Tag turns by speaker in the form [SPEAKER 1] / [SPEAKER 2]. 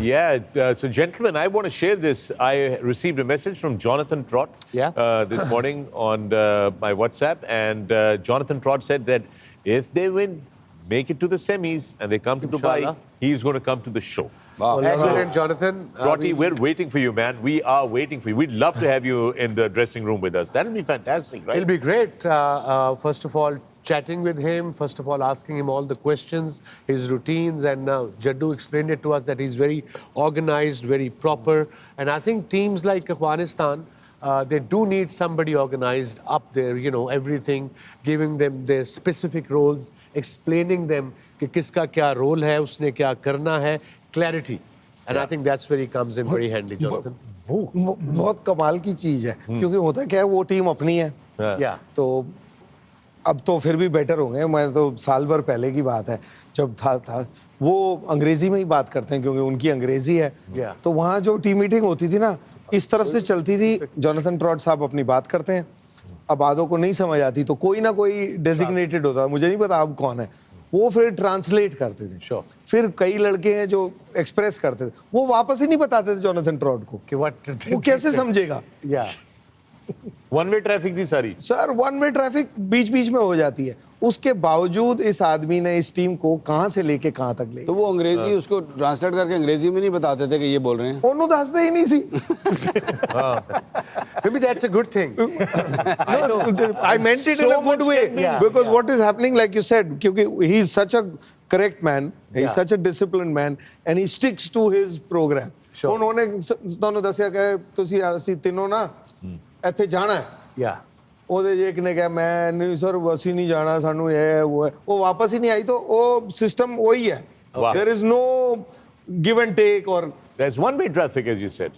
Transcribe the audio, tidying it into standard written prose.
[SPEAKER 1] Yeah, so gentlemen, I want to share this. I received a message from Jonathan Trott this morning on my WhatsApp, and Jonathan Trott said that if they win, make it to the semis, and they come to Dubai, he's going to come to the show.
[SPEAKER 2] Wow. Excellent, Jonathan.
[SPEAKER 1] Trotty, we're waiting for you, man. We are waiting for you. We'd love to have you in the dressing room with us. That'll be fantastic, right?
[SPEAKER 2] It'll be great. First of all, chatting with him. First of all, asking him all the questions, his routines. And Jaddu explained it to us that he's very organized, very proper. And I think teams like Afghanistan, they do need somebody organized up there, you know, everything, giving them their specific roles, explaining them कि किसका क्या role है, उसने क्या करना है, clarity. And I think that's where he comes in very handy, Jonathan.
[SPEAKER 3] वो बहुत कमाल की चीज है क्योंकि होता क्या है वो टीम अपनी है तो अब तो फिर भी बेटर होंगे मैं तो साल भर पहले की बात है जब था वो अंग्रेजी में ही बात करते हैं क्योंकि उनकी अंग्रेजी है तो वहाँ जो टीम मीटिंग होती थी ना इस तरफ से चलती थी जोनाथन ट्रॉट साहब अपनी बात करते हैं अब आधों को नहीं समझ आती तो कोई ना कोई डेजिग्नेटेड होता मुझे नहीं पता अब कौन है वो फिर ट्रांसलेट करते थे फिर कई लड़के हैं जो एक्सप्रेस करते थे वो वापस ही नहीं बताते थे जोनाथन ट्रॉट को कि वो कैसे समझेगा
[SPEAKER 1] वन वे ट्रैफिक थी सारी
[SPEAKER 3] सर वन वे ट्रैफिक बीच बीच में हो जाती है उसके बावजूद इस आदमी ने इस टीम को कहां से लेके कहां तक ले
[SPEAKER 4] तो वो अंग्रेजी उसको ट्रांसलेट करके अंग्रेजी में नहीं बताते थे कि ये बोल रहे हैं
[SPEAKER 3] ਉਹਨੂੰ ਦੱਸਦੇ ਹੀ ਨਹੀਂ ਸੀ
[SPEAKER 2] Maybe that's a good thing.
[SPEAKER 3] No, I meant it in a good way because what is happening like you said क्योंकि he is such a correct man he is such a disciplined man and he sticks to his program उन्होंने ਤੁਹਾਨੂੰ ਦੱਸਿਆ ਕਿ ਤੁਸੀਂ ਅਸੀਂ ਤਿੰਨੋਂ ਨਾ ਇੱਥੇ ਜਾਣਾ ਹੈ ਉਹਦੇ ਜੇ ਇੱਕ ਨੇ ਕਿਹਾ ਮੈਂ ਨਹੀਂ ਸਰ ਅਸੀਂ ਨਹੀਂ ਜਾਣਾ ਸਾਨੂੰ ਇਹ ਉਹ ਵਾਪਸ ਹੀ ਨਹੀਂ ਆਈ ਤਾਂ ਉਹ ਸਿਸਟਮ ਉਹੀ ਹੈ there is no give and take or
[SPEAKER 1] there's one way traffic as you said